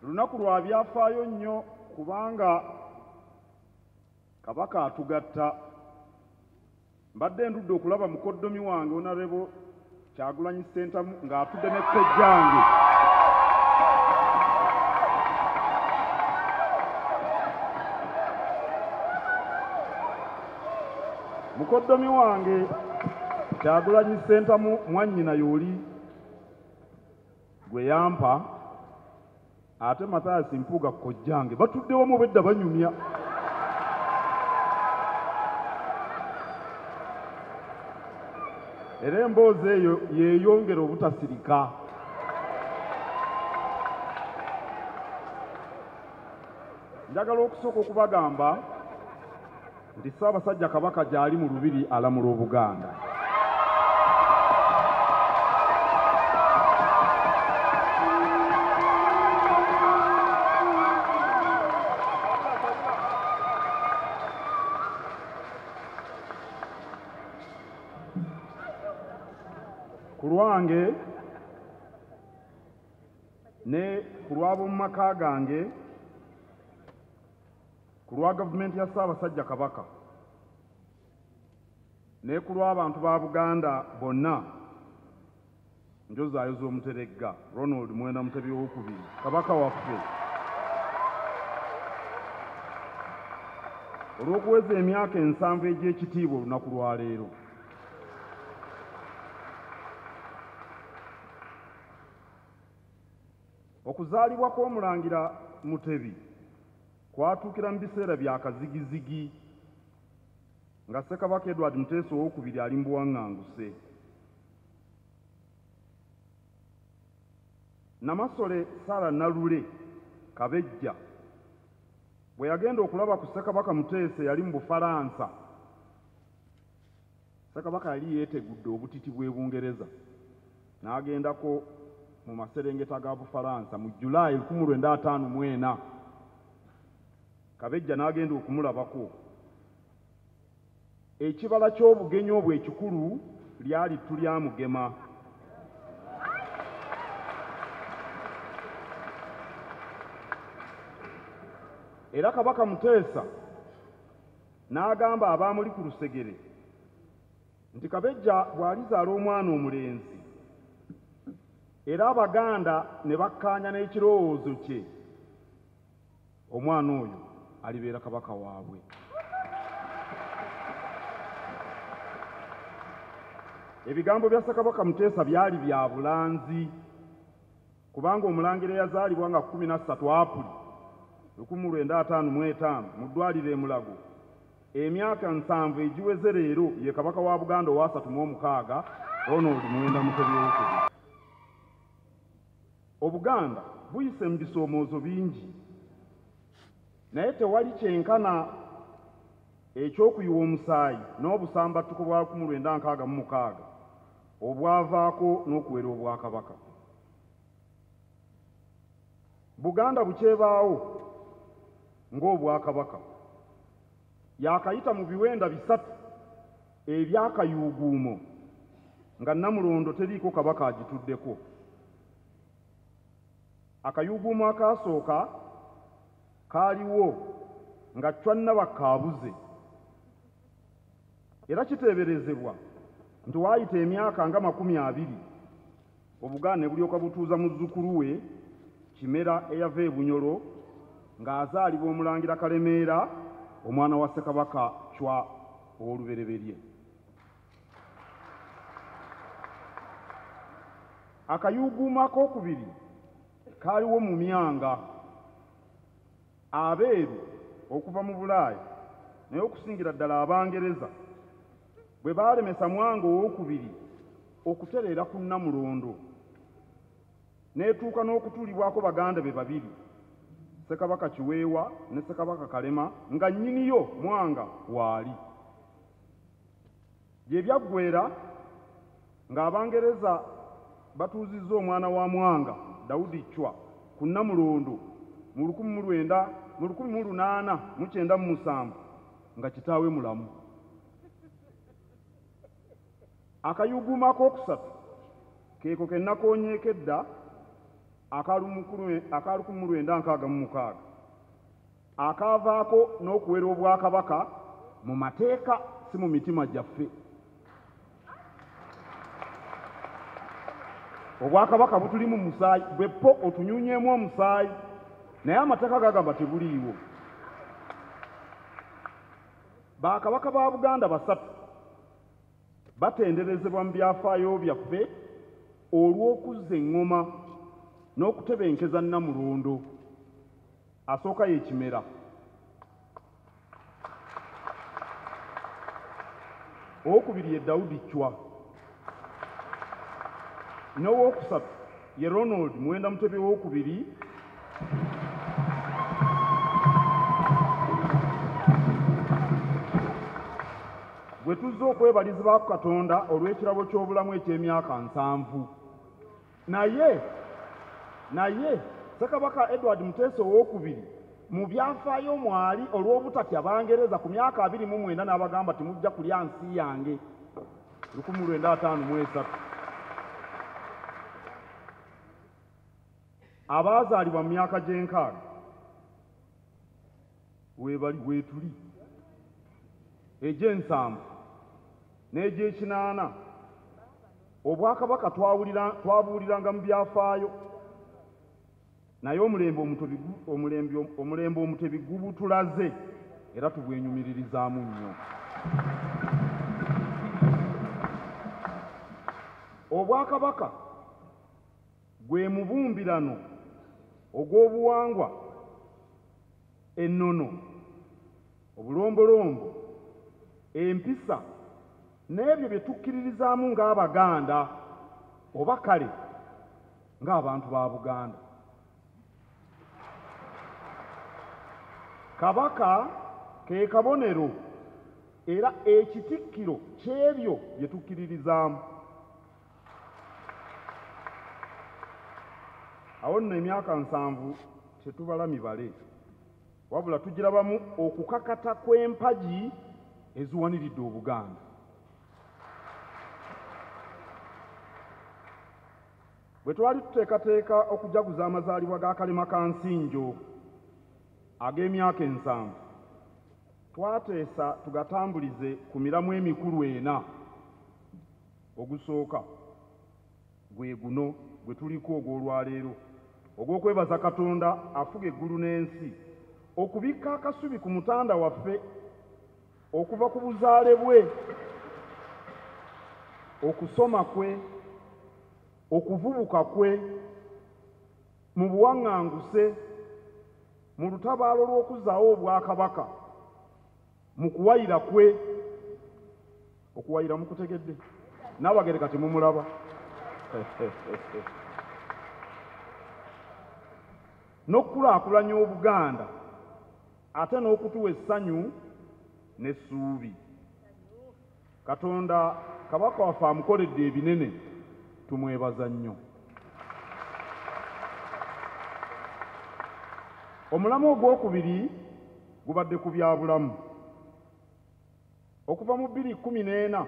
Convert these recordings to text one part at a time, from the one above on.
Lunaku lwa byafaayo nnyo kubanga Kabaka atugatta. Mbadde ndudde okulaba mukoddomi wange Honorable Kyagulanyi Ssentamu ng'atudde ne kkojjange. Mukoddomi wange Kyagulanyi Ssentamu mwannyina y'oli gwe yampa, ate Mathias Mpuuga kkojjange batudde wamu bedda banyumya. Era emboozi eyo yeeyongera obutasirika. Njagala okusooka okubagamba nti Ssaabasajja Kabaka gy'ali mu Lubiri alamula Obuganda. Ku lwange ne ku lw'ab'omu maka gange, ku lwa gavumenti ya Ssaabasajja Kabaka ne ku lw'abantu ba Buganda bonna, njozaayo z'Omuteregga Ronald Mwenda Mutebi II, Kabaka waffe, olw'okuweza emyaka 7 egy'ekitiibwa olunaku lwa leero. Okuzaalibwa kw'Omulangira Mutebi kwatuukira mu biseera bya kazigizigi nga Ssekabaka Edward Muteesa II ali mu buwaŋŋanguse. Namasole Sarah Nalule Kabejja bwe yagenda okulaba ku Ssekabaka Muteesa yali mu Bufalansa, Ssekabaka yali yeetegudde obutiti bw'e Bungereza, n'agendako mu maserengeta ga Bufalansa mu Julayi 1954. Kabejja n'agenda okumulabako. Ekibala ky'obugenyi obwo ekikulu lyali ttu lya Mugema. Era Kabaka Muteesa n'agamba abaamuli ku lusegere nti Kabejja bw'alizaala omwana omulenzi, era Abaganda ne bakkaanya n'ekirowoozo kye, omwana oyo alibeera kabaka waabwe. Ebigambo bya Ssekabaka Muteesa byali bya bulanzi, kubanga Omulangira eyazaalibwa nga 13 Apuli 1955 mu ddwaliro e Mulago, emyaka 7 egiweze leero ye Kabaka wa Buganda owa 36, Ronald Mwenda Mutebi II. Obuganda buyise mu bisoomoozo bingi, naye tewali kyenkana eky'okuyiwa omusaayi n'obusambattuko bwa 1966 obwavaako n'okuwera Obwakabaka. Buganda bukyebaawo ng'Obwakabaka yakayita mu biwenda 3 ebyakayuuguumo nga Namulondo teriiko kabaka agituddeko. Akayuuguumo akaasooka kaaliwo nga Chwannabakka abuze, era kiteeberezebwa nti waayita emyaka nga 20 Obuganda ne bulyoka butuuza muzzukulu we Kimera eyava e Bunyolo ng'azaalibwa Omulangira Kalemeera, omwana wa Ssekabaka Chwa ow'olubereberye. Akayuuguumo akookubiri kaaliwo mu Myanga. Abeeru okuva mu Bulaaya naye okusingira ddala Abangereza bwe baalemesa Mwanga II okutereera ku Namulondo, n'etuuka n'okutuulibwako Baganda be babiri, Ssekabaka Kiweewa ne Ssekabaka Kalema, nga nnyiniyo Mwanga waali. Gye byaggweera ng'Abangereza batuuzizza omwana wa Mwanga, Daudi Chwa, ku Namulondo mu 1897 nga kitaawe mulamu. Akayuuguumo akookusatu keeko ke nakoonyeeko edda 1966 akaavaako n'okuwera obwakabaka mu mateeka si mu mitima gyaffe. Obwakabaka butulimu musaayi, bweppo otunyuunyeemu omusaayi, naye amateeka gagamba tebuliiwo. Bakabaka ba Buganda basatu batenderezebwa mu byafaayo byaffe olw'okuzza eŋŋoma n'okutebenkeza Nnamulondo. Asooka ye Kimera. Owokubiri ye Daudi Chwa. N'owookusatu ye Ronald Mwenda Mutebi owokubiri. Bwe tuzze okwebalizibwa ku Katonda olw'ekirabo ky'obulamu eky'emyaka 7. Naye Ssekabaka Edward Muteesa owookubiri mu byafaayo mwali olw'obutatya Bangereza ku myaka 29 n'abagamba temujja kulya nsi yange 1953. Abaazaalibwa mu myaka gy'enkaaga weebali weetuli, egy'ensanvu n'egy'ekinaana obwakabaka twabuuliranga mu byafaayo, naye omulembe omutebi gubutulaze era tubwenyumiririzaamu nnyo. Obwakabaka gwe mubumbirano ogw'obuwangwa, ennono, obulombolombo, empisa n'ebyo bye tukkiririzaamu ng'Abaganda oba kale ng'abantu ba Buganda. Kabaka ke kabonero era ekitikkiro ky'ebyo bye tukkiririzaamu. Awo nno emyaka 7 tetubala mibale, wabula tugirabamu okukakata kw'empagi eziwaniridde Obuganda. Bwe twali tuteekateeka okujaguza amazaalibwa ga Kalema Kansinjo ag'emyaka 7, twateesa tugatambulize ku miramu emikulu 4. Ogusooka gwe guno gwe tuliko ogw'olwaleero ogw'okwebaza Katonda afuga eggulu n'ensi, okubikka akasubi ku mutanda waffe okuva ku buzaale bwe, okusoma kwe, okuvubuka kwe, mu buwaŋŋanguse, mu lutabaalo lw'okuzzaawo obwakabaka, mu kuwayira kwe. Okuwayira mukutegedde? N'Abagereka temumulaba? N'okukulaakulanya Obuganda ate n'okutuwa essanyu n'essuubi. Katonda kabaka waffe amukoledde ebinene, tumwebaza nnyo. Omulamu ogwokubiri gubadde ku byabulamu. Okuva mu 2014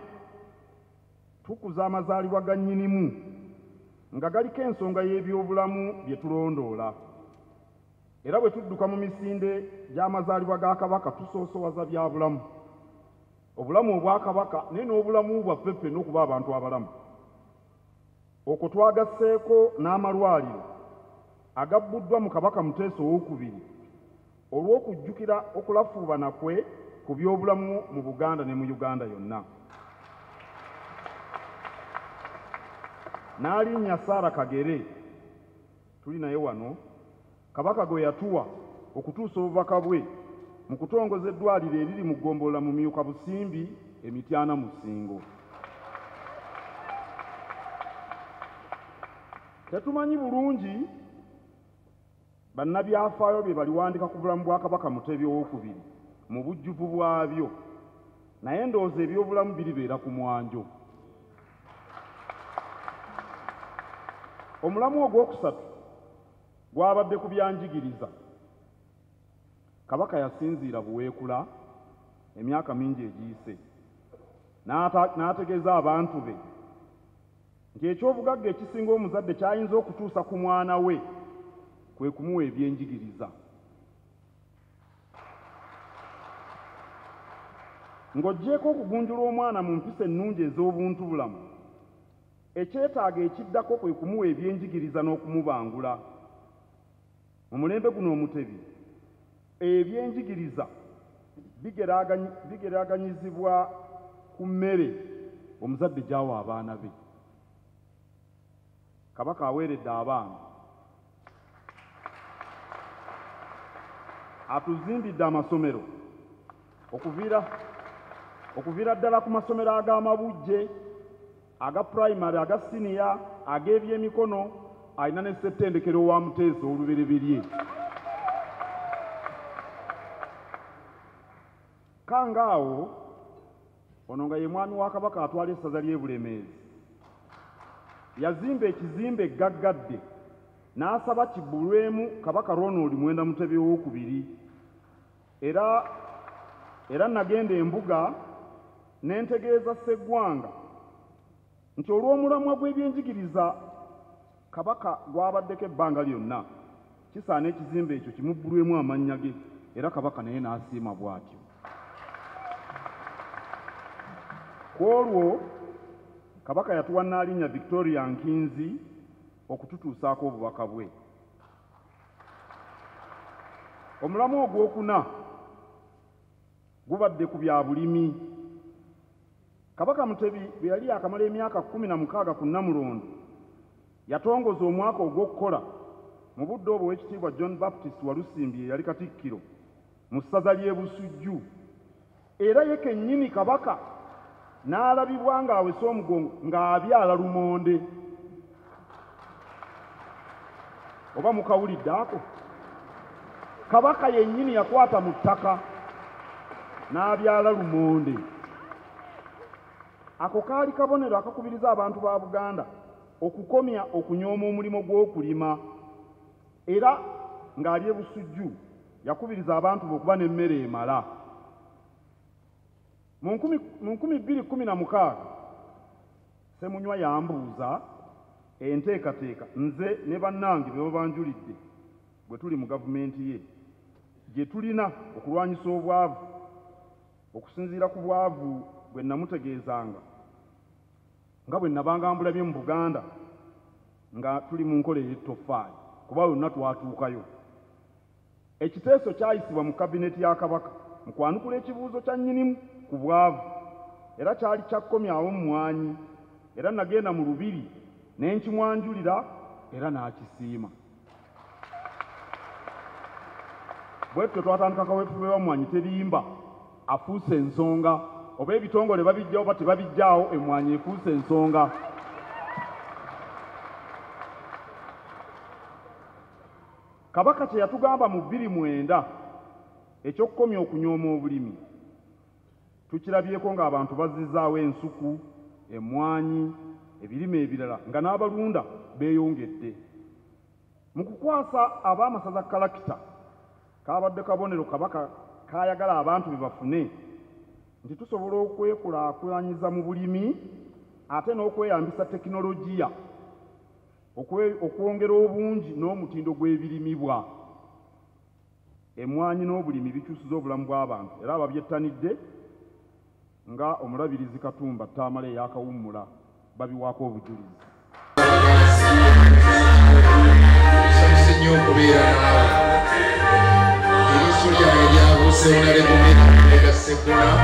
tukuza amazaalibwa ga nnyinimu nga galiko ensonga y'ebyobulamu bye tulondoola. Era bwe tudduka mu misinde gy'amazaalibwa ga Kabaka tusoosowaza byabulamu, obulamu obwakabaka naye n'obulamu bwaffe ffenna okuba abantu abalamu. Okwo twagasseeko n'amalwaliro agabbuddwa mu Kabaka Muteesa owookubiri olw'okujjukira okulafuubana kwe ku byobulamu mu Buganda ne mu Uganda yonna. N'alinnya Sarah Kagere tuli naye wano, Kabaka gwe yatuwa okutuusa obubaka bwe mu kutongoza eddwaliro eriri mu Ggombolola mu Myuka Busimbi, Emityana mu Ssingo. Tetumanyi bulungi bannabyafaayo bye baliwandika ku bulamu bwa Kabaka Mutebi owookubiri mu bujjuvu bwabyo, naye ndowooza ebyobulamu biribeera ku mwanjo. Omulamu ogwokusatu gwabadde ku byanjigiriza. Kabaka yasinziira Buweekula emyaka mingi egiyise, n'ategeeza abantu be nti ekyobugagga ekisinga omuzadde kyayinza okutuusa ku mwana we kwe kumuwa ebyenjigiriza. Ng'oggyeko okugunjula omwana mu mpisa ennungi ez'obuntu bulamu, ekyetaaga ekiddako kwe kumuwa ebyenjigiriza n'okumubangula. Mu mulembe guno omutebi, ebyenjigiriza bigeraaganyizibwa ku mmere omuzadde gy'awa abaana be. Kabaka aweeredde abaana, atuzimbidde amasomero okuviira ddala ku masomero ag'amabujje, aga primary, aga siniya, ag'ebyemikono, alina ne ssettendekero wa Muteesa olubereberye. Kangaawo ono nga ye mwami wa Kabaka atwala essaza ly'e Bulemeezi, yazimba ekizimbe eggaggadde n'asaba kibbulwemu Kabaka Ronald Mwenda Mutebi II, era nagenda embuga n'entegeeza Sseggwanga nti olw'omulamwa gw'ebyenjigiriza Kabaka gwabaddeko ebbanga lyonna, kisaana ekizimbe ekyo kimubbulwemu amannya ge, era Kabaka naye n'asiima bw'atyo. Ku olwo Kabaka yatuwa Nnaalinnya Victoria Nkinzi okututuusaako obubaka bwe. Omulamu ogwokuna gubadde ku bya bulimi. Kabaka Mutebi bwe yali akamala emyaka 16 ku Namulondo, yatongoza omwaka ogw'okukola mu budde obwo Oweekitiibwa John Baptist Walusimbi yali Katikkiro mu ssaza ly'e Busujju, era ye kennyini Kabaka n'alabibwa ng'awesa omugongo ng'abyala lumonde. Oba mukawulidde ako? Kabaka yennyini yakwata mu ttaka n'abyala lumonde. Ako kaali kabonero akakubiriza abantu ba Buganda okukomya okunyooma omulimu gw'okulima, era ng'ali e Busujju yakubiriza abantu be okuba n'emmere emala. Mu 2016 Ssemunywa yambuuza enteekateeka nze ne bannange be babanjulidde bwe tuli mu gavumenti ye gye tulina okulwanyisa obwavu, okusinziira ku bwavu bwe namutegeezanga nga bwe nabanga mbulabye mu Buganda nga tuli mu nkola ey'ettoffaali, kuba yonna twatuukayo. Ekiteeso kyayisibwa mu kabineti ya Kabaka mu kwanukula ekibuuzo kya nnyinimu ku bwavu, era kyali kyakkomyawo mmwanyi, era nagenda mu lubiri n'enkimwanjulira era n'akisiima. Bwe tutyo twatandika kaweefube w'emmwanyi terimba afuuse ensonga, oba ebitongole babijjawo oba tebabijjaawo, emmwanyi efuuse ensonga. Kabaka kye yatugamba mu 29 eky'okukomya okunyooma obulimi tukirabyeko ng'abantu bazzizaawo ensuku, emmwanyi, ebirime ebirala nga n'abalunda beeyongedde. Mu kukwasa ab'amasaza kalakita kaabadde kabonero Kabaka kaayagala abantu be bafune nti tusobola okwekulaakulanyiza mu bulimi ate n'okweyambisa tekinologiya okwongera obungi n'omutindo gw'ebirimibwa. Emmwanyi n'obulimi bikyusiza obulamu bw'abantu era ababyettanidde nga omulabirizi Katumba Tamale eyakawummula babiwaako obujulizi. Nsanyuse nnyo okubeera naawe. Eriiso lyange lyabuuseewo nale gumira Sseggona